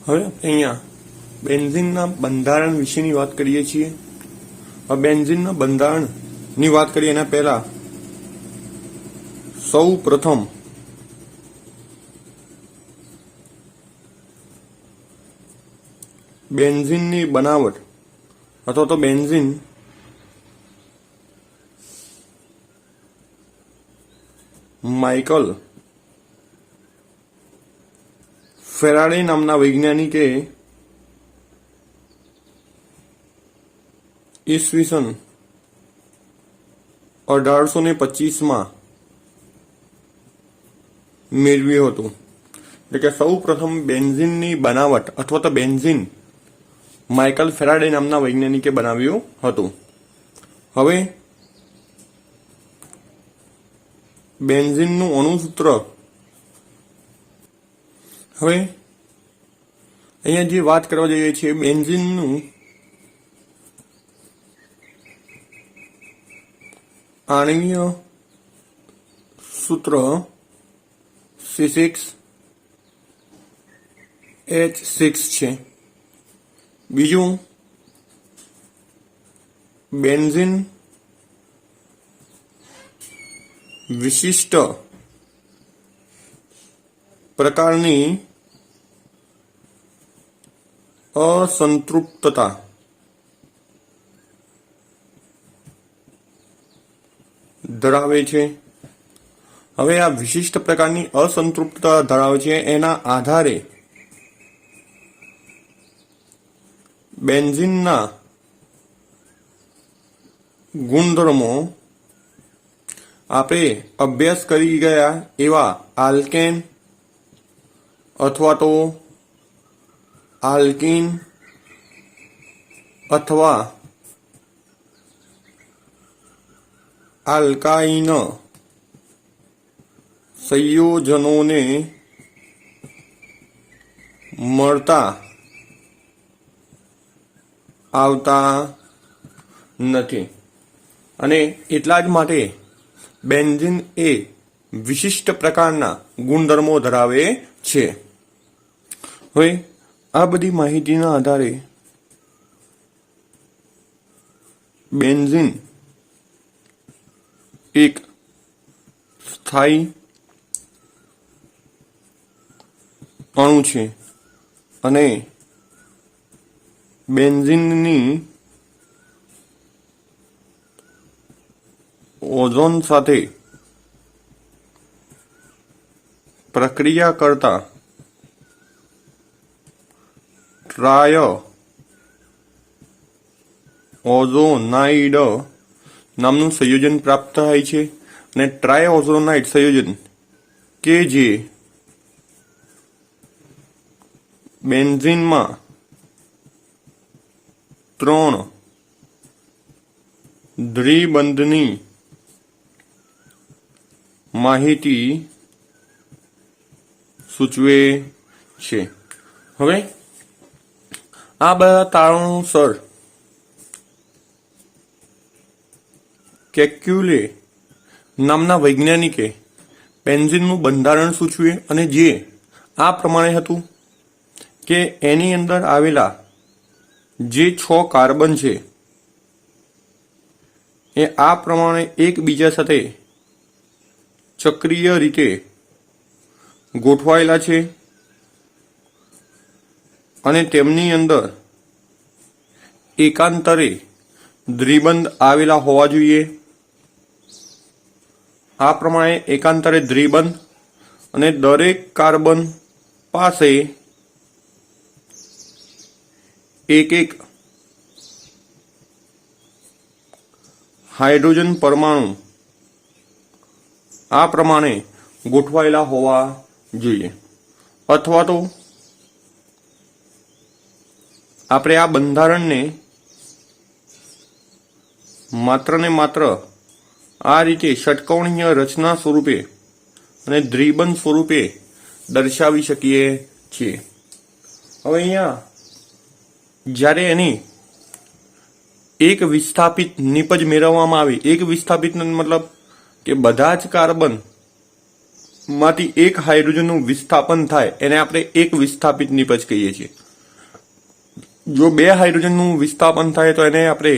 હવે અહીંયા બેન્ઝીનના બંધારણ વિશેની વાત કરીએ છીએ. હવે બેન્ઝીનના બંધારણની વાત કરીએ એના પહેલા સૌ પ્રથમ બેન્ઝીનની બનાવટ અથવા તો બેન્ઝીન માઇકલ ફેરાડે નામના વૈજ્ઞાનિકે ઈસવીસન 1825 મેળવ્યું હતું. એટલે કે સૌ પ્રથમ બેન્ઝીનની બનાવટ અથવા તો બેન્ઝીન માઇકલ ફેરાડે નામના વૈજ્ઞાનિકે બનાવ્યું હતું. હવે બેન્ઝીનનું અણુસૂત્ર, હવે અહીંયા જે વાત કરવા જઈએ છીએ બેન્ઝીનનું આણ્વીય સૂત્ર C6H6 છે. બીજું બેન્ઝીન વિશિષ્ટ પ્રકારની અસંતૃપ્તતા ધરાવે છે. હવે આ વિશિષ્ટ પ્રકારની અસંતૃપ્તતા ધરાવે છે એના આધારે બેન્ઝીનના ગુણધર્મો આપણે અભ્યાસ કરી ગયા એવા આલ્કેન અથવા તો આલ્કીન અથવા આલ્કાઇન સંયોજનોને મળતા આવતા નથી અને એટલા જ માટે બેન્ઝીન એ વિશિષ્ટ પ્રકારના ગુણધર્મો ધરાવે છે. હવે આ બધી માહિતીના આધારે બેન્ઝીન એક સ્થાયી અણુ છે અને બેન્ઝીનની ઓઝોન સાથે પ્રક્રિયા કરતા ટ્રાય ઓઝોનાઇડ નામનું સંયોજન પ્રાપ્ત થાય છે અને ટ્રાય ઓઝોનાઇડ સંયોજન કે જે બેન્ઝીનમાં 3 દ્વિબંધની માહિતી સૂચવે છે. હવે આ બધા કારણોસર કેક્યુલે નામના વૈજ્ઞાનિકે બેન્ઝીનનું બંધારણ સૂચવ્યું અને જે આ પ્રમાણે હતું કે એની અંદર આવેલા જે 6 કાર્બન છે એ આ પ્રમાણે એકબીજા સાથે ચક્રીય રીતે ગોઠવાયેલા છે અને તેમની અંદર એકાંતરે દ્વિબંધ આવેલા હોવા જોઈએ. આ પ્રમાણે એકાંતરે દ્વિબંધ અને દરેક કાર્બન પાસે એક હાઇડ્રોજન પરમાણુ આ પ્રમાણે ગોઠવાયેલા હોવા જોઈએ. અથવા તો આપણે આ બંધારણને માત્ર ને માત્ર આ રીતે ષટકોણીય રચના સ્વરૂપે અને દ્વિબંધ સ્વરૂપે દર્શાવી શકીએ છીએ. હવે અહીંયા જ્યારે એની એક વિસ્થાપિત નિપજ મેળવવામાં આવે, એક વિસ્થાપિત મતલબ કે બધા જ કાર્બન માંથી એક હાઇડ્રોજનનું વિસ્થાપન થાય એને આપણે એક વિસ્થાપિત નિપજ કહીએ છીએ. જો બે હાઇડ્રોજનનું વિસ્થાપન થાય તો એને આપણે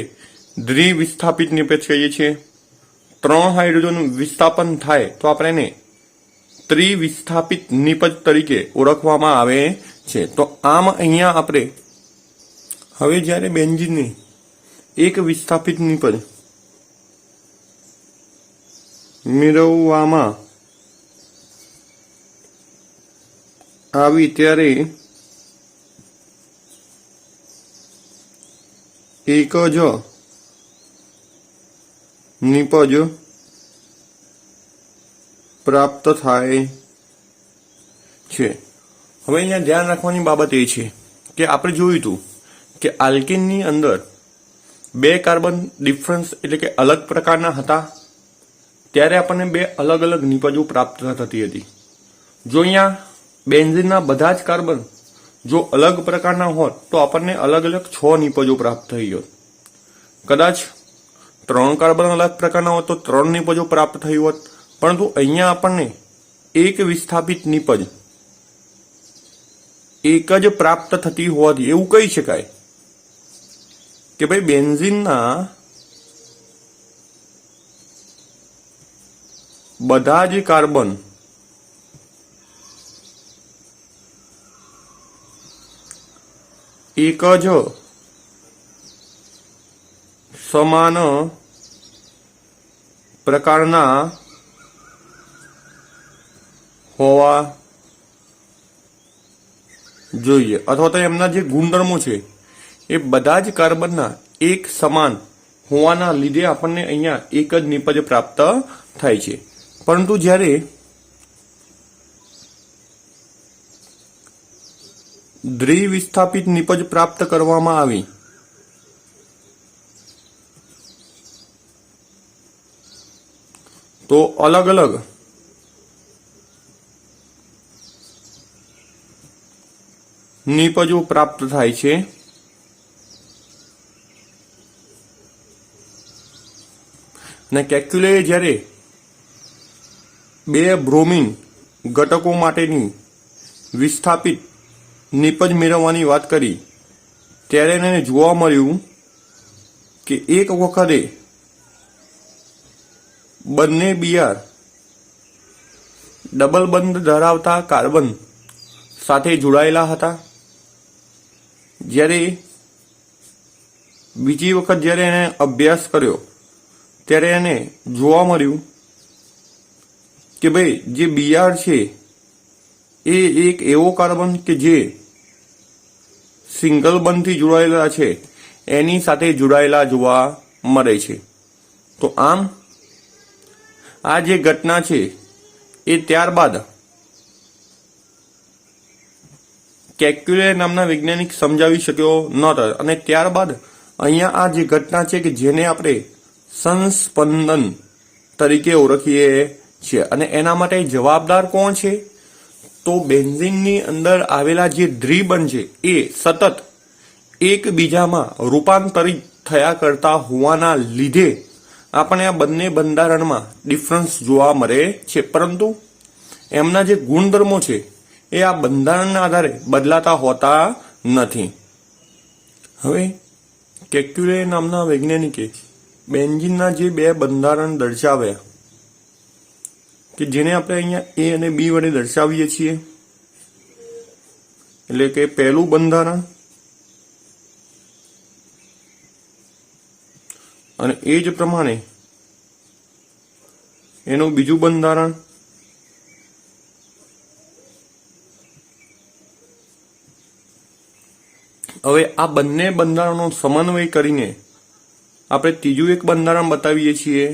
દ્વિવિસ્થાપિત નિપજ કહીએ છીએ. 3 હાઇડ્રોજનનું વિસ્થાપન થાય તો આપણે એને ત્રિવિસ્થાપિત નિપજ તરીકે ઓળખવામાં આવે છે. તો આમ અહીંયા આપણે હવે જ્યારે બેન્ઝીનની એક વિસ્થાપિત નિપજ મેળવવામાં આવી ત્યારે એક જ નિપજ પ્રાપ્ત થાય છે. હવે અહીંયા ધ્યાન રાખવાની બાબત એ છે કે આપણે જોયું હતું કે આલ્કેનની અંદર 2 કાર્બન ડિફરન્સ એટલે કે અલગ પ્રકારના હતા, ત્યારે આપણને 2 અલગ અલગ નિપજો પ્રાપ્ત થતી હતી. જો અહીંયા બેન્ઝીનના બધા જ કાર્બન જો અલગ પ્રકારના હોત તો આપણને અલગ અલગ 6 નિપજો પ્રાપ્ત થઈ હોત. કદાચ 3 કાર્બન અલગ પ્રકારના હોત તો 3 નિપજો પ્રાપ્ત થઈ હોત. પરંતુ અહીંયા આપણને એક વિસ્થાપિત નિપજ એક જ પ્રાપ્ત થતી હોવાથી એવું કહી શકાય કે ભાઈ બેન્ઝીનના બધા જ કાર્બન એક જ સમાન પ્રકારના હોવા જોઈએ, અથવા તો એમના જે ગુણધર્મો છે એ બધા જ કાર્બનના એક સમાન હોવાના લીધે આપણને અહીંયા એક જ નિપજ પ્રાપ્ત થાય છે. પરંતુ જ્યારે દ્વિવિસ્થાપિત નિપજ પ્રાપ્ત કરવામાં આવી તો અલગ અલગ નિપજો પ્રાપ્ત થાય છે. અને કેલ્ક્યુલે જ્યારે 2 બ્રોમિન ઘટકો માટેની વિસ્થાપિત નિપજ મેળવવાની વાત કરી ત્યારે એને જોવા મળ્યું કે એક વખતે બંને બીઆર ડબલ બંધ ધરાવતા કાર્બન સાથે જોડાયેલા હતા, જ્યારે બીજી વખત જ્યારે એને અભ્યાસ કર્યો ત્યારે એને જોવા મળ્યું કે ભાઈ જે બીઆર છે એ એક એવો કાર્બન કે જે સિંગલ બંધથી જોડાયેલા છે એની સાથે જોડાયેલા જોવા મળે છે. તો આમ આ જે ઘટના છે એ ત્યારબાદ કેલ્ક્યુલે નામના વૈજ્ઞાનિક સમજાવી શક્યો નહોતો, અને ત્યારબાદ અહીંયા આ જે ઘટના છે કે જેને આપણે સંસ્પંદન તરીકે ઓળખીએ છીએ. અને એના માટે જવાબદાર કોણ છે? તો બેન્ઝીનની અંદર આવેલા જે દ્વિબંધ છે એ સતત એકબીજામાં રૂપાંતરિત થયા કરતા હોવાના લીધે આપણે આ બંને બંધારણમાં ડિફરન્સ જોવા મળે છે. પરંતુ એમના જે ગુણધર્મો છે એ આ બંધારણના આધારે બદલાતા હોતા નથી. હવે કેલ્ક્યુલે નામના વૈજ્ઞાનિકે બેન્ઝીનના જે 2 બંધારણ દર્શાવ્યા કે જેને આપણે અહીંયા એ અને બી વડે દર્શાવીએ છીએ, એટલે કે પહેલું બંધારણ અને એ જ પ્રમાણે એનું બીજું બંધારણ. હવે આ બંને બંધારણનો સમન્વય કરીને આપણે ત્રીજું એક બંધારણ બતાવીએ છીએ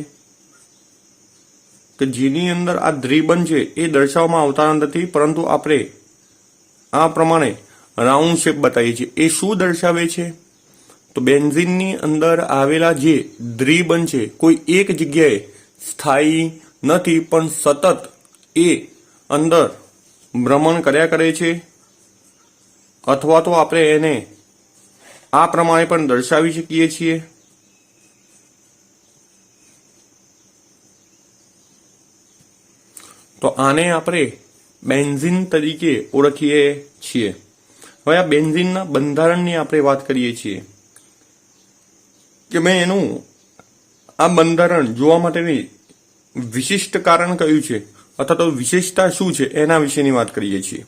કે જેની અંદર આ દ્વિબંધ છે એ દર્શાવવામાં આવતા નથી, પરંતુ આપણે આ પ્રમાણે રાઉન્ડ શેપ બતાવીએ છીએ. એ શું દર્શાવે છે? તો બેન્ઝીનની અંદર આવેલા જે દ્વિબંધ છે કોઈ એક જગ્યાએ સ્થાયી નથી, પણ સતત એ અંદર ભ્રમણ કર્યા કરે છે. અથવા તો આપણે એને આ પ્રમાણે પણ દર્શાવી શકીએ છીએ. તો આને આપણે બેન્ઝીન તરીકે ઓળખીએ છીએ. હવે આ બેન્ઝીનના બંધારણની આપણે વાત કરીએ છીએ કે મેં એનું આ બંધારણ જોવા માટેની વિશિષ્ટ કારણ કયું છે અથવા તો વિશેષતા શું છે એના વિશેની વાત કરીએ છીએ.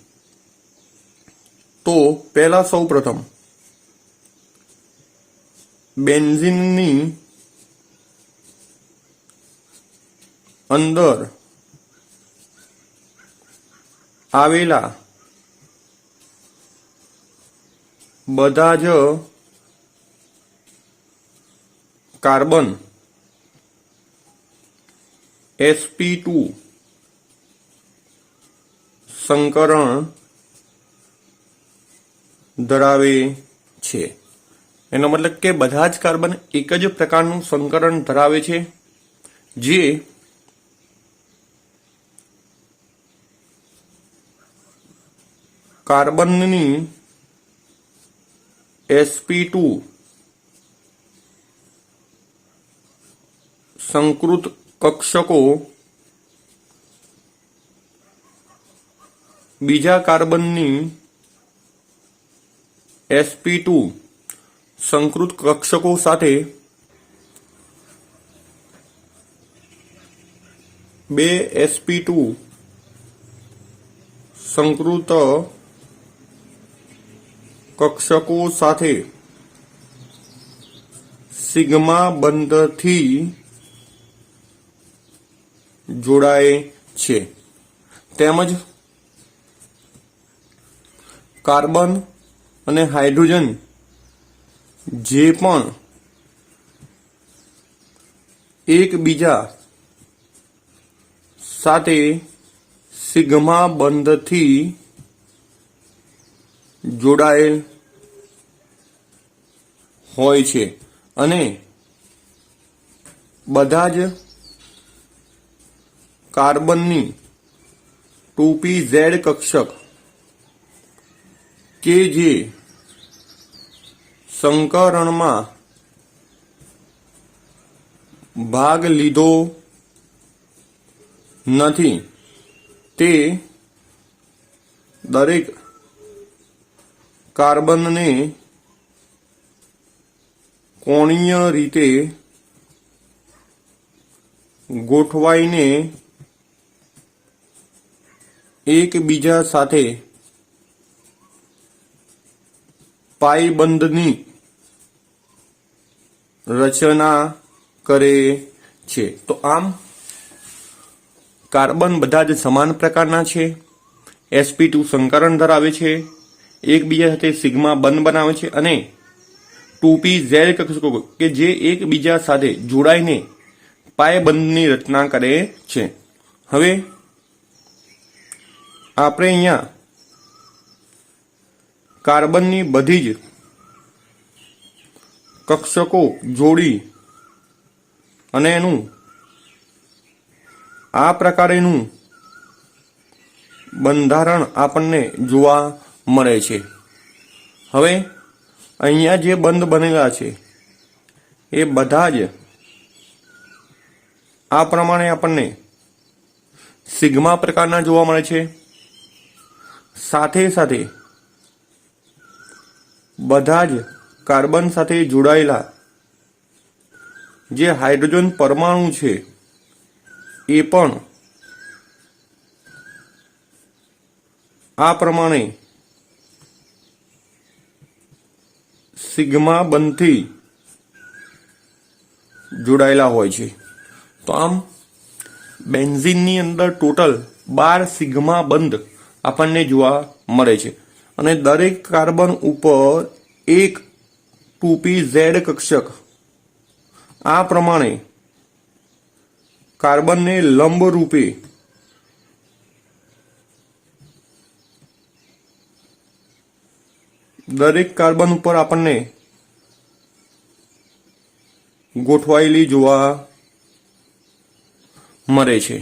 તો પહેલા સૌ પ્રથમ બેન્ઝીનની અંદર આવેલા બધા જ કાર્બન sp2 સંકરણ ધરાવે છે. એનો મતલબ કે બધા જ કાર્બન એક જ પ્રકારનું સંકરણ ધરાવે છે જે કાર્બનની sp2 સંકૃત કક્ષકો બીજા કાર્બનની sp2 સંકૃત કક્ષકો સાથે બે sp2 સંકૃત કક્ષકો સાથે સિગ્મા બંધથી જોડાય છે. તેમજ કાર્બન અને હાઇડ્રોજન જે પણ એકબીજા સાથે સિગ્મા બંધથી જોડાયેલ હોય છે અને બધા જ કાર્બનની 2pz કક્ષક કે જે સંકરણમાં ભાગ લીધો નથી તે દરેક કાર્બનને કોણીય રીતે ગોઠવાઈને એકબીજા સાથે પાઈબંધની રચના કરે છે. તો આમ કાર્બન બધા જ સમાન પ્રકારના છે, sp2 સંકરણ ધરાવે છે, એકબીજા સાથે સિગ્મા બંધ બનાવે છે અને 2pz કક્ષકો કે જે એકબીજા સાથે જોડાઈને પાયબંધની રચના કરે છે. હવે આપણે અહીંયા કાર્બનની બધી જ કક્ષકો જોડી અને એનું આ પ્રકારેનું બંધારણ આપણને જોવા મળે છે. હવે અહીંયા જે બંધ બનેલા છે એ બધા જ આ પ્રમાણે આપણને સિગ્મા પ્રકારના જોવા મળે છે. સાથે સાથે બધા જ કાર્બન સાથે જોડાયેલા જે હાઇડ્રોજન પરમાણુ છે એ પણ આ પ્રમાણે સિગ્મા બંધથી જોડાયેલા હોય છે. તો આમ બેન્ઝીનની અંદર ટોટલ 12 સિગ્મા બંધ આપણને જોવા મળે છે અને દરેક કાર્બન ઉપર એક 2pz કક્ષક આ પ્રમાણે કાર્બનને લંબ રૂપે દરેક કાર્બન ઉપર આપણને ગોઠવાયેલી જોવા મળે છે.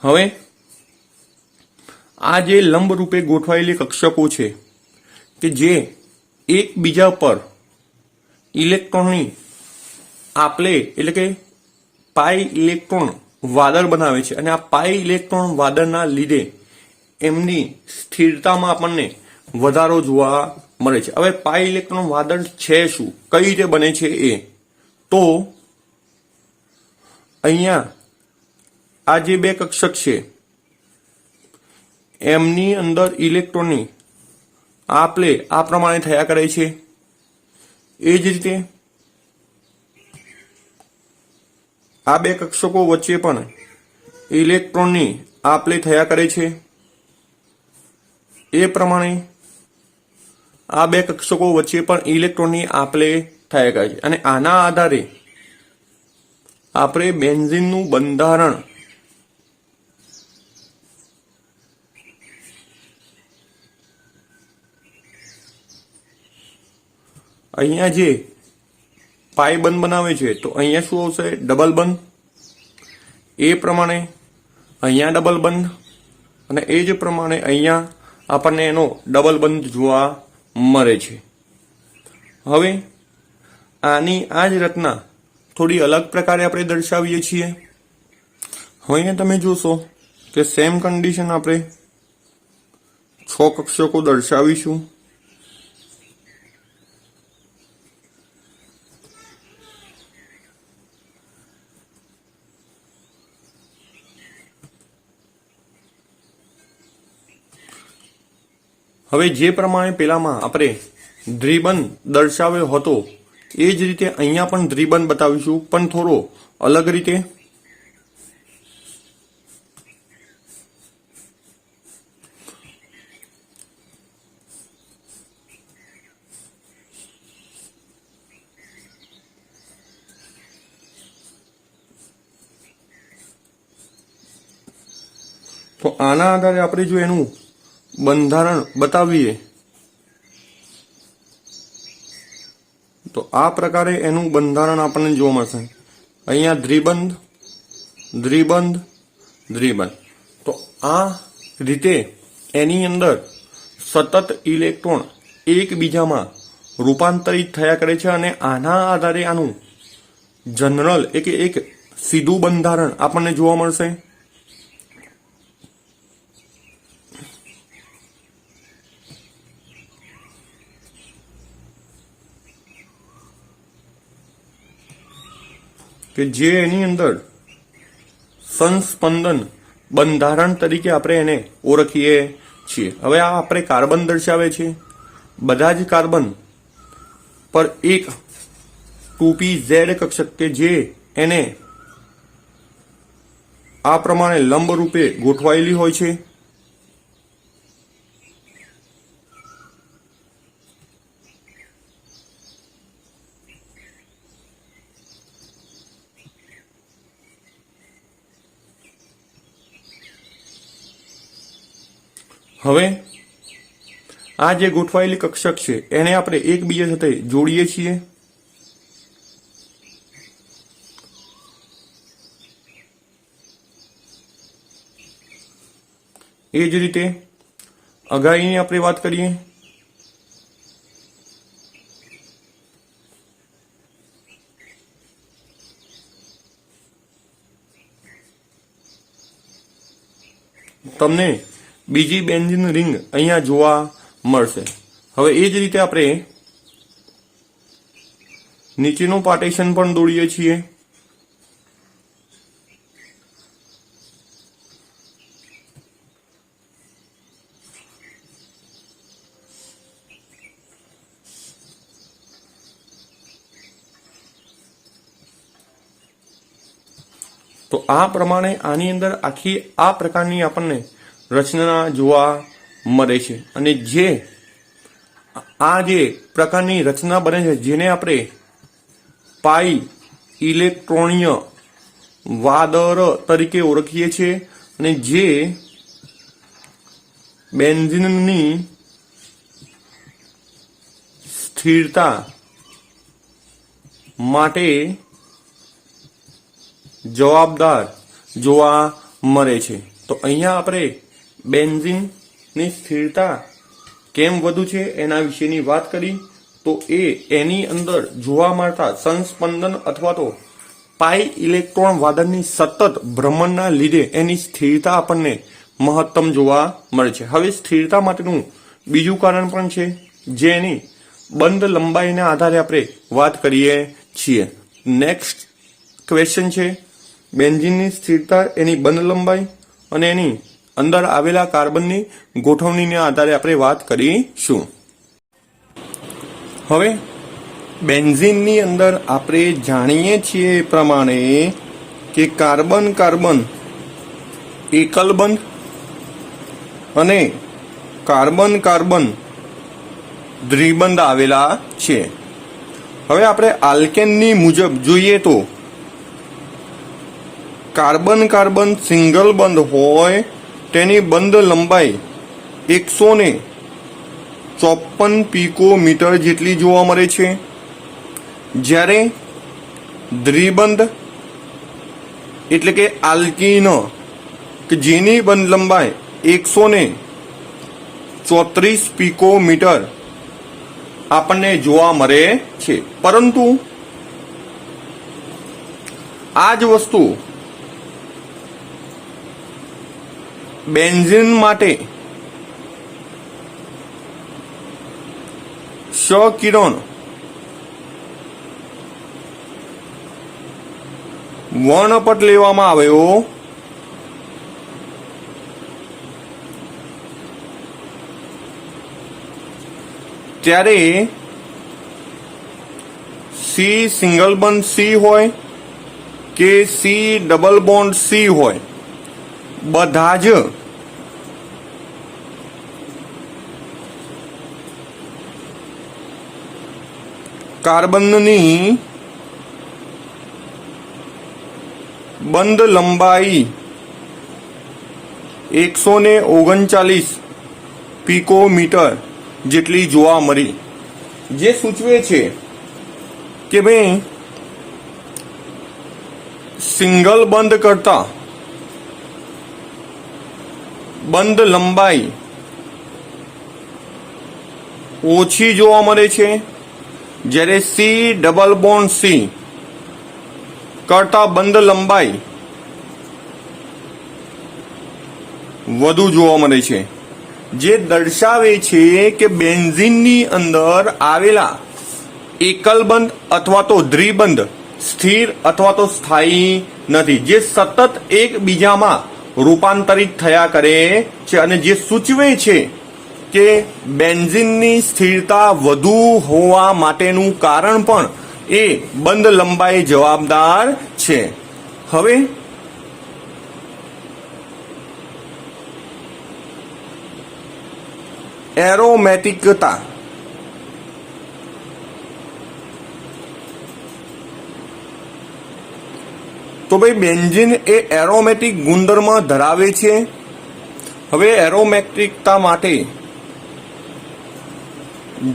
હવે આ જે લંબ રૂપે ગોઠવાયેલી કક્ષકો છે કે જે એકબીજા પર ઇલેક્ટ્રોનની આપલે એટલે કે પાઈ ઇલેક્ટ્રોન વાદળ બનાવે છે અને આ પાઈ ઇલેક્ટ્રોન વાદળના લીધે એમની સ્થિરતામાં આપણને વધારો જોવા મળે છે। હવે પાઈ ઇલેક્ટ્રોન વાદળ છે શું, કઈ રીતે બને છે એ તો અહીંયા આ જે બે કક્ષક છે એમની અંદર ઇલેક્ટ્રોનની આપલે આ પ્રમાણે થયા કરે છે। એ જ રીતે આ બે કક્ષકો વચ્ચે પણ ઇલેક્ટ્રોનની આપલે થયા કરે છે। એ પ્રમાણે આ બે કક્ષકો વચ્ચે પણ ઇલેક્ટ્રોનની આપલે થયા કરે છે અને આના આધારે આપણે બેન્ઝીનનું બંધારણ અહીંયા જે પાઈ બંધ બનાવે છે તો અહીંયા શું આવશે, ડબલ બંધ। એ પ્રમાણે અહીંયા ડબલ બંધ અને એ જ પ્રમાણે અહીંયા આપણને એનો ડબલ બંધ જોવા મળે છે। હવે આની આ જ રચના થોડી અલગ પ્રકારે આપણે દર્શાવીએ છીએ। હવે અહીંયા તમે જોશો કે સેમ કન્ડિશન આપણે 6 કક્ષકો દર્શાવીશું। હવે જે પ્રમાણે પેલામાં આપણે દ્વિબંધ દર્શાવ્યો હતો એ જ રીતે અહીંયા પણ દ્વિબંધ બતાવીશું, પણ થોડો અલગ રીતે। તો આના આધારે આપણે જો એનું બંધારણ બતાવીએ તો આ પ્રકારે એનું બંધારણ આપણને જોવા મળશે। અહીંયા દ્વિબંધ દ્વિબંધ દ્વિબંધ, તો આ રીતે એની અંદર સતત ઇલેક્ટ્રોન એકબીજામાં રૂપાંતરિત થયા કરે છે અને આના આધારે આનું જનરલ એક સીધું બંધારણ આપણને જોવા મળશે। કે જે એની અંદર સંસ્પંદન બંધારણ તરીકે આપણે એને ઓળખીએ છીએ। હવે આ આપણે કાર્બન દર્શાવે છે, બધા જ કાર્બન પર એક 2pz કક્ષક કે જે એને આ પ્રમાણે લંબ રૂપે ગોઠવાયેલી હોય છે। હવે આ જે ગોઠવાયેલી કક્ષક છે એને આપણે એકબીજા સાથે જોડીએ છીએ। એ જ રીતે અગાઈની આપણે વાત કરીએ તમને બીજી બેન્ઝીન રિંગ અહીંયા જોવા મળશે। હવે એ જ રીતે આપણે નીચેનું પાર્ટીશન પણ દોરીએ છીએ। તો આ પ્રમાણે આની અંદર આખી આ પ્રકારની આપણને રચના જોવા મળે છે અને જે આ જે પ્રકારની રચના બને છે જેને આપણે પાઈ ઇલેક્ટ્રોનીય વાદળ તરીકે ઓળખીએ છીએ અને જે બેન્ઝીનની સ્થિરતા માટે જવાબદાર જોવા મળે છે। તો અહીંયા આપણે બેન્ઝીનની સ્થિરતા કેમ વધુ છે એના વિશેની વાત કરી। તો એની અંદર જોવા મળતા સંસ્પંદન અથવા તો પાઈ ઇલેક્ટ્રોન વાદળની સતત ભ્રમણના લીધે એની સ્થિરતા આપણને મહત્તમ જોવા મળે છે. હવે સ્થિરતા માટેનું બીજું કારણ પણ છે, જેની બંધ લંબાઈના આધારે આપણે વાત કરીએ છીએ. નેક્સ્ટ ક્વેશ્ચન છે, બેન્ઝીનની સ્થિરતા એની બંધ લંબાઈ અને એની અંદર આવેલા કાર્બનની ગોઠવણીના આધારે આપણે વાત કરીશું. હવે બેન્ઝીનની અંદર આપણે જાણીએ છીએ એ પ્રમાણે કે કાર્બન કાર્બન એકલ બંધ અને કાર્બન કાર્બન દ્વિબંધ આવેલા છે. હવે આપણે આલ્કેનની મુજબ જોઈએ તો કાર્બન કાર્બન સિંગલ બંધ હોય તેની બંધ લંબાઈ 154 પિકોમીટર જેટલી જોવા મળે છે, જ્યારે દ્વિબંધ એટલે કે આલ્કીન કે જેની બંધ લંબાઈ 134 પિકોમીટર આપણને જોવા મળે છે. પરંતુ આ જ વસ્તુ બેન્ઝીન માટે સકિરણ વર્ણપટ લેવામાં આવ્યો ત્યારે સી સિંગલ બોન્ડ સી હોય કે સી ડબલ બોન્ડ સી હોય, બધા જ કાર્બનની બંધ લંબાઈ 139 પિકોમીટર જેટલી જોવા મળી, જે સૂચવે છે કે ભાઈ સિંગલ બંધ કરતા બંધ લંબાઈ ઓછી જોવા મળે છે, જ્યારે સી ડબલ બોન્ડ સી કરતા બંધ લંબાઈ વધુ જોવા મળે છે, જે દર્શાવે છે કે બેન્ઝીનની અંદર આવેલા એકલ બંધ અથવા તો દ્વિબંધ સ્થિર અથવા તો સ્થાયી નથી, જે સતત એકબીજામાં રૂપાંતરિત થયા કરે છે, અને જે સૂચવે છે કે બેન્ઝીનની સ્થિરતા વધુ હોવા માટેનું કારણ પણ એ બંધ લંબાઈ જવાબદાર છે. હવે એરોમેટિકતા તો ભાઈ બેન્ઝીન એ એરોમેટિક ગુણધર્મ ધરાવે છે. હવે એરોમેટિકતા માટે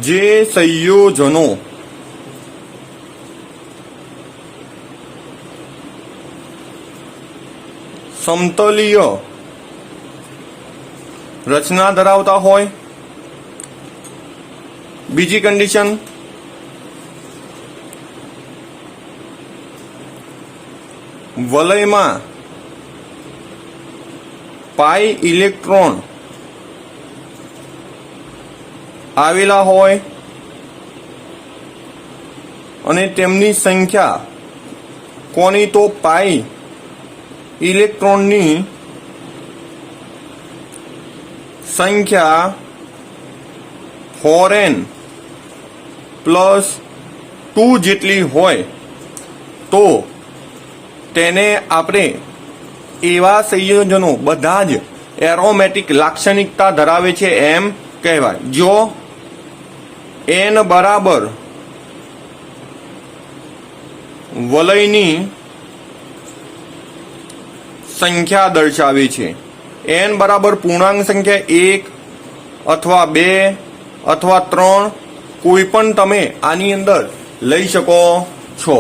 જે સંયોજનો સમતલીય રચના ધરાવતા હોય, બીજી કન્ડિશન વલયમાં પાઈ ઇલેક્ટ્રોન આવેલા હોય અને તેમની સંખ્યા કોની તો પાઈ ઇલેક્ટ્રોનની સંખ્યા 4n+2 જેટલી હોય તો તેને આપણે એવા સંયોજનો બધા જ એરોમેટિક લાક્ષણિકતા ધરાવે છે એમ કહેવાય. જો n બરાબર વલયની સંખ્યા દર્શાવે છે, n બરાબર પૂર્ણાંક સંખ્યા 1 અથવા 2 અથવા 3 કોઈ પણ તમે આની અંદર લઈ શકો છો.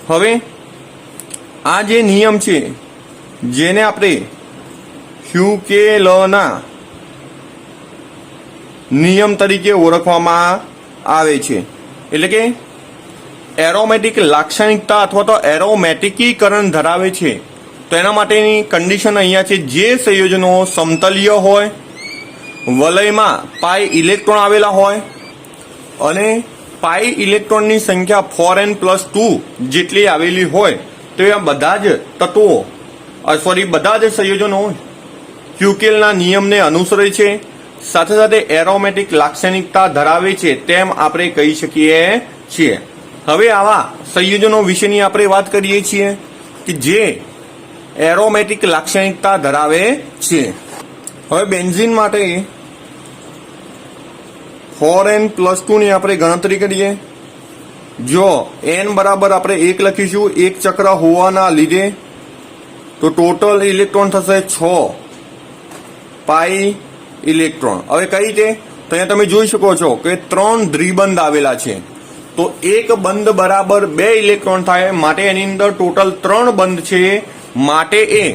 હવે આ જે નિયમ છે જેને આપણે હ્યુકેલના નિયમ તરીકે ઓળખવામાં આવે છે, એટલે કે એરોમેટિક લાક્ષણિકતા અથવા તો એરોમેટિકીકરણ ધરાવે છે તો એના માટેની કન્ડિશન અહીંયા છે, જે સંયોજનો સમતલીય હોય, વલયમાં પાઈ ઇલેક્ટ્રોન આવેલા હોય અને પાઈ ઇલેક્ટ્રોનની સંખ્યા 4n+2 જેટલી આવેલી હોય તો એ બધા જ તત્વો બધા જ સંયોજનો ક્યુકેલના નિયમને અનુસરે છે, સાથે સાથે એરોમેટિક લાક્ષણિકતા ધરાવે છે તેમ આપણે કહી શકીએ છીએ. હવે આવા સંયોજનો વિશેની આપણે વાત કરીએ છીએ કે જે એરોમેટિક લાક્ષણિકતા ધરાવે છે. હવે બેન્ઝીન માટે 4n+2 ની આપણે ગણતરી કરીએ. જો n બરાબર આપણે 1 લખીશું, એક ચક્ર હોવાના લીધે, તો ટોટલ ઇલેક્ટ્રોન થશે 6 પાઈ ઇલેક્ટ્રોન. હવે કઈ રીતે? તો અહીંયા તમે જોઈ શકો છો કે 3 દ્વિબંધ આવેલા છે, તો એક બંધ બરાબર 2 ઇલેક્ટ્રોન થાય, માટે એની અંદર ટોટલ 3 બંધ છે, માટે એ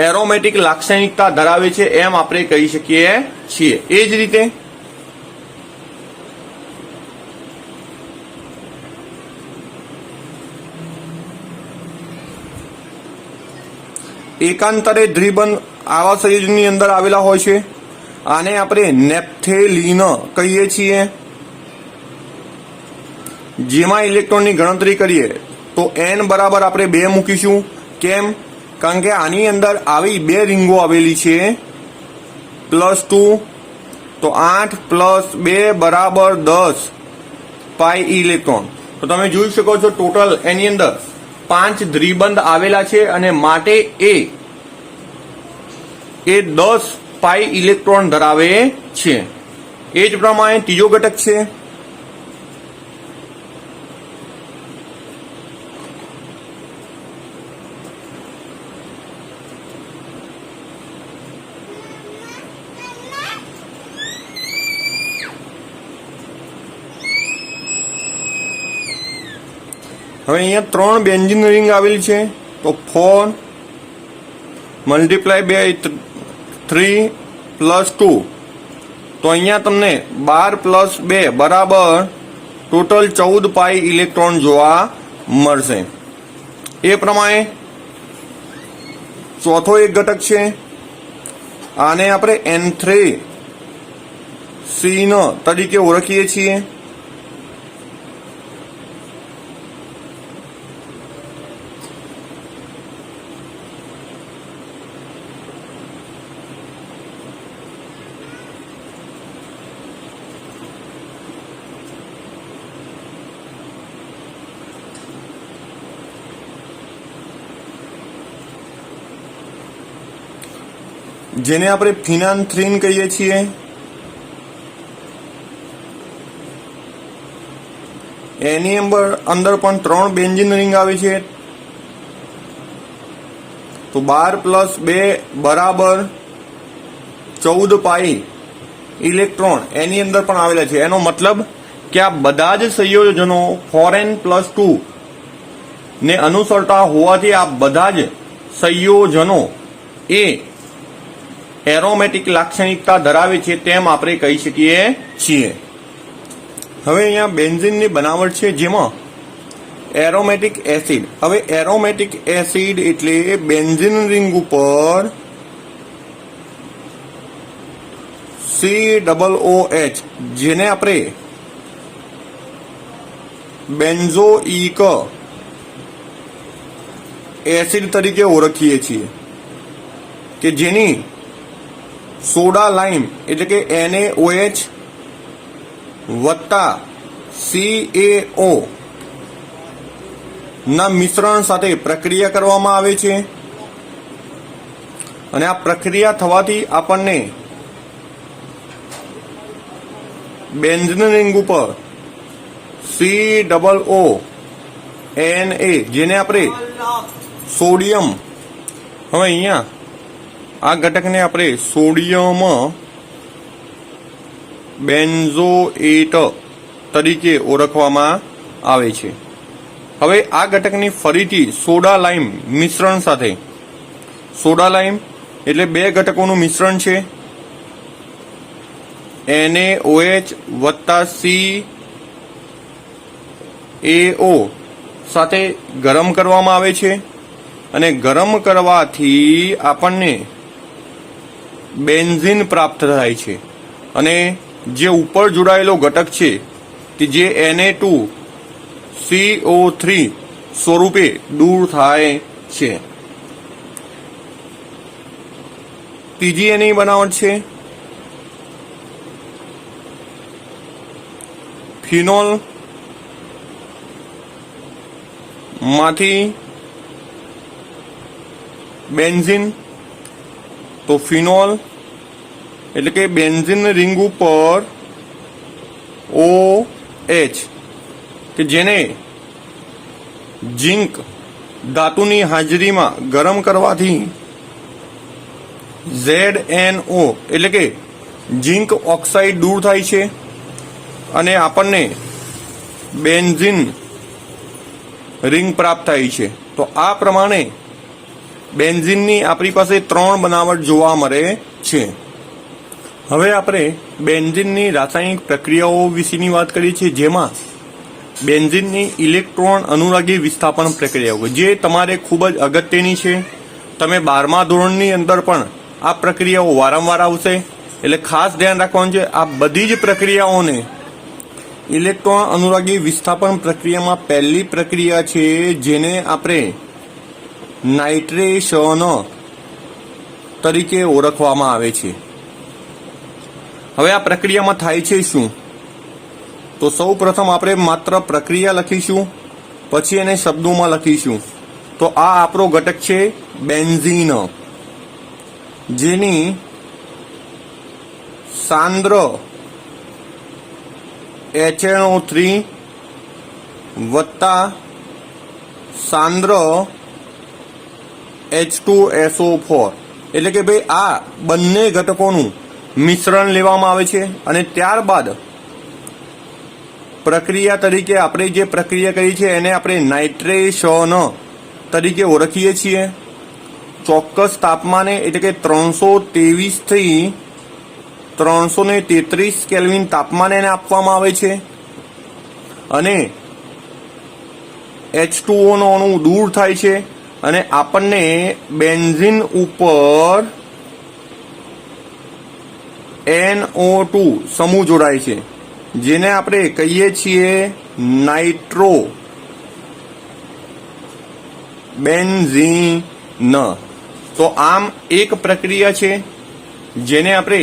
એરોમેટિક લાક્ષણિકતા ધરાવે છે એમ આપણે કહી શકીએ છીએ. એ જ રીતે એકાંતરે દ્વિબંધ આવા સંયોજનની અંદર આવેલા હોય છે, આને આપણે નેપ્થેલિન કહીએ છીએ. જેમાં ઇલેક્ટ્રોનની ગણતરી કરીએ તો n બરાબર આપણે 2 મૂકીશું. કેમ? કારણ કે આની અંદર આવી 2 રીંગો આવેલી છે +2, તો 8 + 2 બરાબર 10 પાઈ ઇલેક્ટ્રોન. તો તમે જોઈ શકો છો ટોટલ એની અંદર 5 દ્વિબંધ આવેલા છે અને માટે એ 10 પાઈ ઇલેક્ટ્રોન ધરાવે છે. એ જ પ્રમાણે ત્રીજો ઘટક છે હવે અહીંયા 3 બેન્ઝીન રિંગ આવેલી છે, તો 4 × 2 3 + 2, તો અહીંયા તમને 12 + 2 બરાબર ટોટલ 14 પાઈ ઇલેક્ટ્રોન જોવા મળશે. એ પ્રમાણે ચોથો એક ઘટક છે, આને આપણે એન્થ્રેસીન તરીકે ઓળખીએ છીએ. જેને આપણે ફિનાન્થ્રીન કહીએ છીએ. એની અંદર પણ 3 બેન્ઝીન રિંગ આવે છે, તો 12 + 2 બરાબર 14 પાઈ ઇલેક્ટ્રોન એની અંદર પણ આવેલા છે. એનો મતલબ કે આ બધા જ સંયોજનો 4n+2 ને અનુસરતા હોવાથી આ બધા જ સંયોજનો એ એરોમેટિક લાક્ષણિકતા ધરાવે છે તેમ આપણે કહી શકીએ છીએ. હવે અહીંયા બેન્ઝીનની બનાવટ છે, જેમાં એરોમેટિક એસિડ. હવે એરોમેટિક એસિડ એટલે બેન્ઝીન રિંગ ઉપર COOH, જેને આપણે બેન્ઝોઇક એસિડ તરીકે ઓળખીએ છીએ, કે જેની સોડા લાઇમ એટલે કે NaOH વત્તા CaO ના મિશ્રણ સાથે પ્રક્રિયા કરવામાં આવે છે, અને આ પ્રક્રિયા થવાથી આપણને બેન્ઝીન રિંગ ઉપર COONA, જેને આપણે સોડિયમ, હવે અહીંયા આ ઘટકને આપણે સોડિયમ બેન્ઝોએટ તરીકે ઓળખવામાં આવે છે. હવે આ ઘટકની ફરીથી સોડા લાઇમ મિશ્રણ સાથે, સોડા લાઇમ એટલે 2 ઘટકોનું મિશ્રણ છે, NaOH વત્તા HAO સાથે ગરમ કરવામાં આવે છે અને ગરમ કરવાથી આપણને બેન્ઝીન પ્રાપ્ત થાય છે અને જે ઉપર જોડાયેલો ઘટક છે કે જે Na2CO3 સ્વરૂપે દૂર થાય છે. ત્રીજી એની બનાવટ છે ફિનોલ માંથી બેન્ઝીન. તો ફિનોલ એટલે કે બેન્ઝીન રિંગ ઉપર OH કે જેને ઝિંક ધાતુની હાજરીમાં ગરમ કરવાથી ZNO એટલે કે ઝિંક ઓક્સાઇડ દૂર થાય છે અને આપણને બેન્ઝીન રિંગ પ્રાપ્ત થાય છે. તો આ પ્રમાણે બેન્ઝીનની આપણી પાસે 3 બનાવટ જોવા મળે છે. હવે આપણે બેન્ઝીનની રાસાયણિક પ્રક્રિયાઓ વિશેની વાત કરીએ છીએ, જેમાં બેન્ઝીનની ઇલેક્ટ્રોન અનુરાગી વિસ્થાપન પ્રક્રિયાઓ જે તમારે ખૂબ જ અગત્યની છે. તમે 12મા ધોરણની અંદર પણ આ પ્રક્રિયાઓ વારંવાર આવશે, એટલે ખાસ ધ્યાન રાખવાનું છે. આ બધી જ પ્રક્રિયાઓને ઇલેક્ટ્રોન અનુરાગી વિસ્થાપન પ્રક્રિયામાં પહેલી પ્રક્રિયા છે જેને આપણે નાઇટ્રેશન તરીકે ઓળખવામાં આવે છે. હવે આ પ્રક્રિયામાં થાય છે શું? તો સૌ પ્રથમ આપણે માત્ર પ્રક્રિયા લખીશું, પછી એને શબ્દોમાં લખીશું. તો આ આપણો ઘટક છે બેન્ઝીન, જેની સાંદ્ર HNO3 વત્તા સાંદ્ર H2SO4 એટલે કે ભાઈ આ બંને ઘટકોનું મિશ્રણ લેવામાં આવે છે અને ત્યારબાદ પ્રક્રિયા તરીકે આપણે જે પ્રક્રિયા કરી છે એને આપણે નાઇટ્રેશન તરીકે ઓળખીએ છીએ. ચોક્કસ તાપમાને એટલે કે 323 થી 333 કેલ્વિન તાપમાને એને આપવામાં આવે છે અને H2O નો અણુ દૂર થાય છે અને આપણને બેન્ઝીન ઉપર NO2 સમૂહ જોડાય છે, જેને આપણે કહીએ છીએ નાઇટ્રો બેન્ઝીન. તો આમ એક પ્રક્રિયા છે જેને આપણે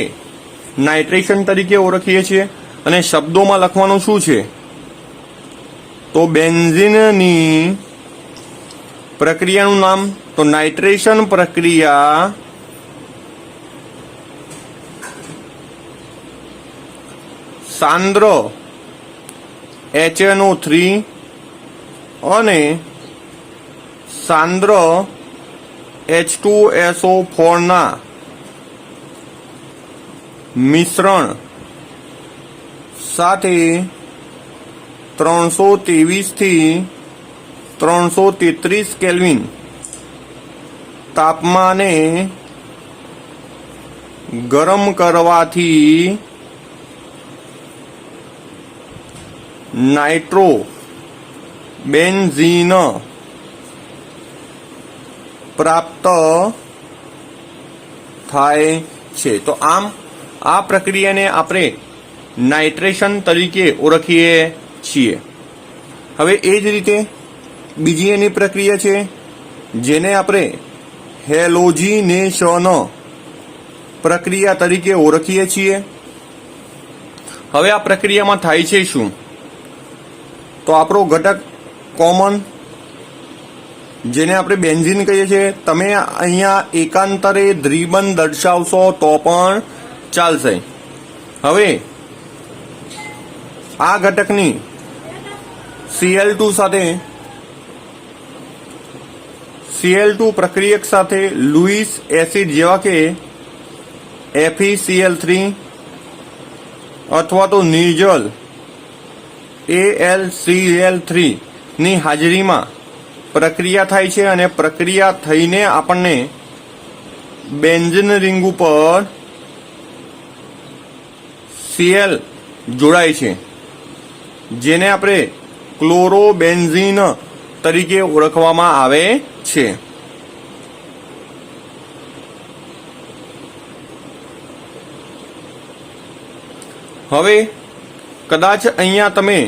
નાઇટ્રેશન તરીકે ઓળખીએ છીએ અને શબ્દોમાં લખવાનું શું છે? તો બેન્ઝીનની પ્રક્રિયાનું નામ તો નાઇટ્રેશન પ્રક્રિયા સાંદ્ર HNO3 અને સાંદ્ર H2SO4 ના મિશ્રણ સાથે 323 થી 333 કેલ્વિન તાપમાને ગરમ કરવાથી નાઇટ્રો બેન્ઝીન પ્રાપ્ત થાય છે. તો આમ આ પ્રક્રિયાને આપણે નાઇટ્રેશન તરીકે ઓળખીએ છીએ. હવે એ જ રીતે બીજી એની પ્રક્રિયા છે જેને આપણે હેલોજિનેશન પ્રક્રિયા તરીકે ઓળખીએ છીએ. હવે આ પ્રક્રિયામાં થાય છે શું? તો આપણો ઘટક કોમન જેને આપણે બેન્ઝીન કહીએ છીએ, તમે અહીંયા એકાંતરે દ્વિબંધ દર્શાવશો તો પણ ચાલશે. હવે આ ઘટકની Cl2 સાથે Cl2 પ્રક્રિયક સાથે લુઈસ એસિડ જેવા કે FeCl3 અથવા તો નિર્જલ AlCl3 ની હાજરીમાં પ્રક્રિયા થાય છે અને પ્રક્રિયા થઈને આપણને બેન્ઝીન રિંગ ઉપર Cl જોડાય છે, જેને આપણે ક્લોરોબેન્ઝીન તરીકે ઓળખવામાં આવે છે. હવે કદાચ અહીંયા તમે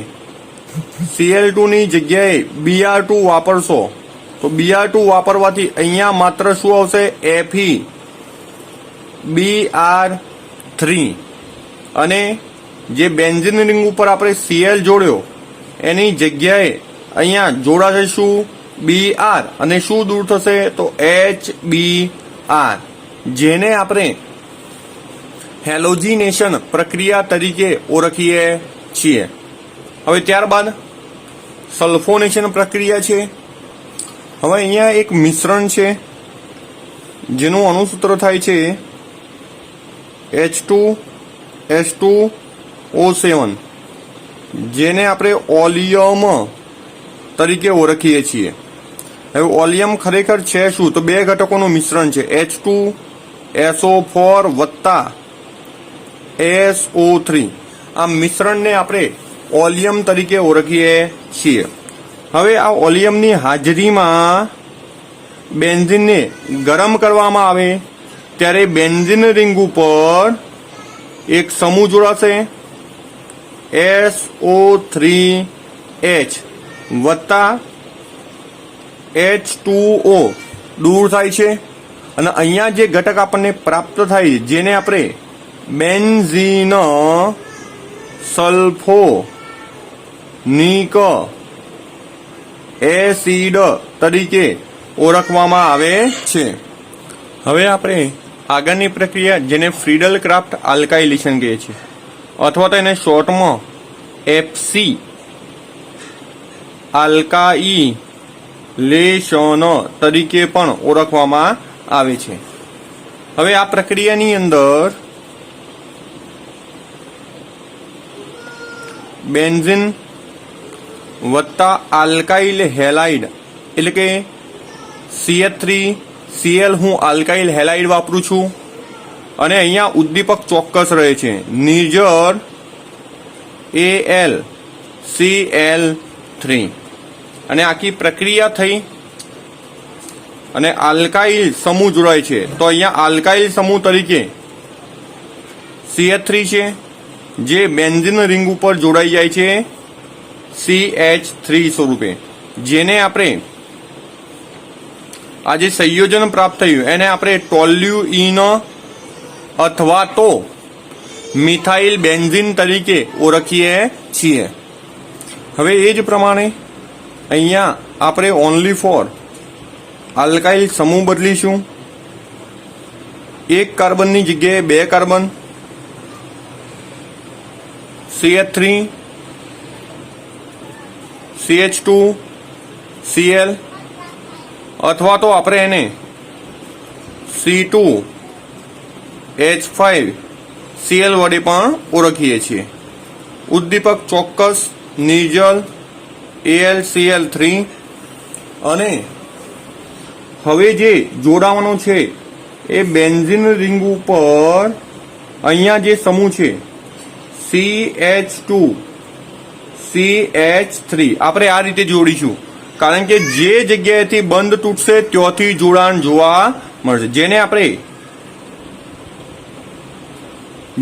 Cl2 ની જગ્યાએ Br2 વાપરશો તો Br2 વાપરવાથી અહીંયા માત્ર શું આવશે? FeBr3 અને જે બેન્ઝીન રિંગ ઉપર આપણે Cl જોડ્યો એની જગ્યાએ અહીંયા જોડાશે શું? Br અને શું દૂર થશે? તો HBr, જેને આપણે હેલોજિનેશન પ્રક્રિયા તરીકે ઓળખીએ છીએ. હવે ત્યારબાદ સલ્ફોનેશન પ્રક્રિયા છે. હવે અહીંયા એક મિશ્રણ છે જેનું અણુસૂત્ર થાય છે H2S2O7, જેને આપણે ઓલિયમ તરીકે ઓળખીએ છીએ. હવે ઓલિયમ ખરેખર છે શું? તો બે ઘટકોનું મિશ્રણ છે, H2SO4 વત્તા SO3. આ મિશ્રણને આપણે ઓલિયમ તરીકે ઓળખીએ છીએ. હવે આ ઓલિયમની હાજરીમાં બેન્ઝીનને ગરમ કરવામાં આવે ત્યારે બેન્ઝીન રિંગ ઉપર એક સમૂહ જોડાશે, SO3H વત્તા H2O દૂર થાય છે અને અહીંયા જે ઘટક આપણને પ્રાપ્ત થાય જેને આપણે બેન્ઝીન સલ્ફોનિક એસિડ તરીકે ઓળખવામાં આવે છે. હવે આપણે આગળની પ્રક્રિયા જેને ફ્રીડલ ક્રાફ્ટ આલ્કાઇલેશન કહે છે અથવા તો એને શોર્ટમાં FC આલ્કાઇલેશન તરીકે પણ ઓળખવામાં આવે છે. હવે આ પ્રક્રિયાની અંદર બેન્ઝીન વત્તા આલ્કાઇલ હેલાઇડ એટલે કે CH3Cl હું આલ્કાઇલ હેલાઇડ વાપરું છું અને અહીંયા ઉદ્દીપક ચોક્કસ રહે છે, નિર્જર AlCl3, અને આખી પ્રક્રિયા થઈ અને આલ્કાઇલ સમૂહ જોડાય છે. તો અહીંયા આલ્કાઇલ સમૂહ તરીકે CH3 છે જે બેન્ઝીન રિંગ ઉપર જોડાઈ જાય છે CH3 સ્વરૂપે, જેને આપણે આ જે સંયોજન પ્રાપ્ત થયું એને આપણે ટોલ્યુઇન અથવા તો મિથાઇલ બેન્ઝીન તરીકે ઓળખીએ છીએ. હવે એ જ પ્રમાણે અહીંયા આપણે ઓનલી ફોર આલ્કાઇલ સમૂહ બદલીશું. એક કાર્બનની જગ્યાએ બે કાર્બન, CH3 CH2Cl અથવા તો આપણે એને C2H5Cl વડે પણ ઓળખીએ છીએ. ઉદ્દીપક ચોક્કસ નિર્જલ AlCl3. અને હવે જે જોડાવાનો છે એ બેન્ઝીન રિંગ ઉપર અહીંયા જે સમૂહ છે CH2CH3 આપણે આ રીતે જોડીશું, કારણ કે જે જગ્યાએથી બંધ તૂટશે ત્યાંથી જોડાણ જોવા મળશે. જેને આપણે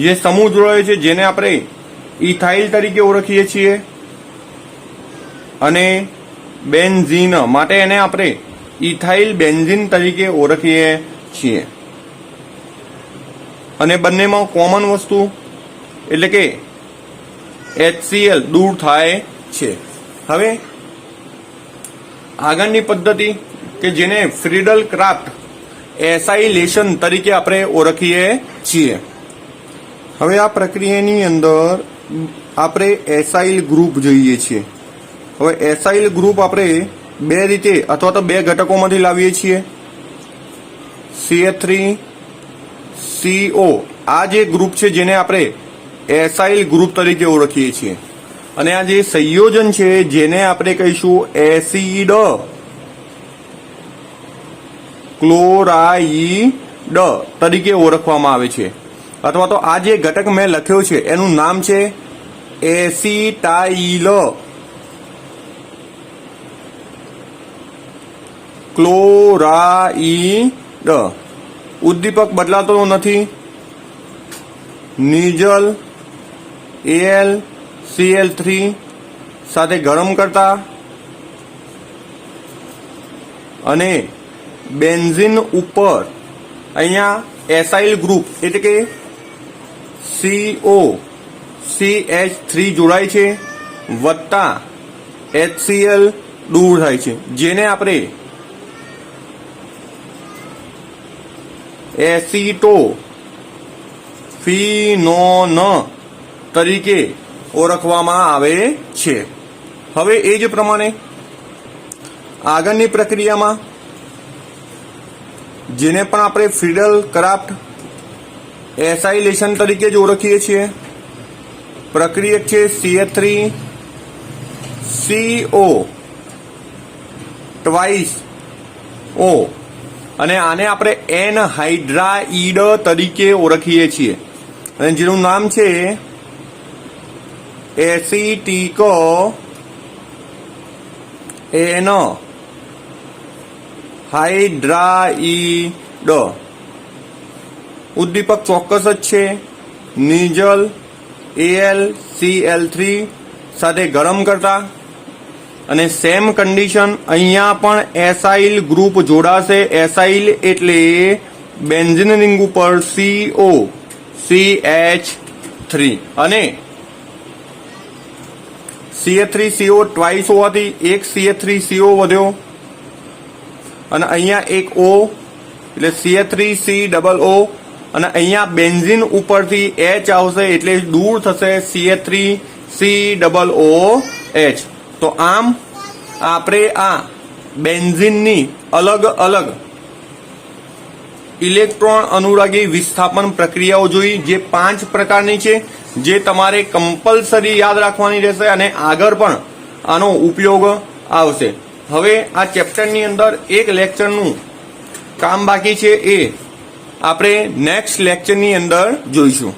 જે સમૂહ જોડાયો છે જેને આપણે ઇથાઇલ તરીકે ઓળખીએ છીએ અને બેન્ઝીન માટે એને આપણે ઇથાઇલ બેન્ઝીન તરીકે ઓળખીએ છીએ. અને બંનેમાં કોમન વસ્તુ એટલે કે HCl દૂર થાય છે. હવે આગળની પદ્ધતિ કે જેને ફ્રીડલ ક્રાફ્ટ એસાઇલેશન તરીકે આપણે ઓળખીએ છીએ. હવે આ પ્રક્રિયાની અંદર આપણે એસાઇલ ગ્રુપ જોઈએ છીએ. હવે એસાઇલ ગ્રુપ આપણે બે રીતે અથવા તો બે ઘટકોમાંથી લાવીએ છીએ. CH3CO આ જે ગ્રુપ છે જેને આપણે એસાઇલ ગ્રુપ તરીકે ઓળખીએ છીએ, અને આ જે સંયોજન છે જેને આપણે કહીશું એસિડ ક્લોરાઇડ તરીકે ઓળખવામાં આવે છે. અથવા તો આ જે ઘટક મેં લખ્યો છે એનું નામ છે એસિટાઇલ ક્લોરાઇડ. ઉદ્દીપક બદલાતો નથી. નિઝલ AlCl3 સાથે ગરમ કરતા અને બેન્ઝીન ઉપર અહીંયા એસાઇલ ગ્રુપ એટલે કે COCH3 જોડાય છે વત્તા HCl દૂર થાય છે, જેને આપણે એસિટોફિનોન તરીકે ઓળખવામાં આવે છે. હવે એ જ પ્રમાણે આગળની પ્રક્રિયામાં જેને પણ આપણે ફ્રીડલ ક્રાફ્ટ એસાઇલેશન તરીકે જ ઓળખીએ છીએ, પ્રક્રિયક છે CH3CO ટ્વાઇસ O અને આને આપણે એનહાઇડ્રાઇડ તરીકે ઓળખીએ છીએ અને જેનું નામ છે એસિટિક એનહાઇડ્રાઇડ. ઉદ્દીપક ચોક્કસ જ છે. નિઝલ AlCl3 સાથે ગરમ કરતા અને સેમ કન્ડિશન અહીંયા પણ એસાઇલ ગ્રુપ જોડાશે. એસાઇલ એટલે બેન્ઝીન રિંગ ઉપર COCH3 અને CH3CO ટ્વાઇસ હોવાથી એક CH3CO વધ્યો અને અહીંયા એક O એટલે CH3COO અને અહીંયા બેન્ઝીન ઉપરથી H આવશે એટલે દૂર થશે CH3COOH. તો આમ આપણે આ બેન્ઝીનની અલગ અલગ ઇલેક્ટ્રોન અનુરાગી વિસ્થાપન પ્રક્રિયાઓ જોઈ, જે 5 પ્રકારની છે, જે તમારે કમ્પલસરી યાદ રાખવાની રહેશે અને આગળ પણ આનો ઉપયોગ આવશે. હવે આ ચેપ્ટરની અંદર એક લેક્ચરનું કામ બાકી છે, એ આપણે નેક્સ્ટ લેક્ચરની અંદર જોઈશું.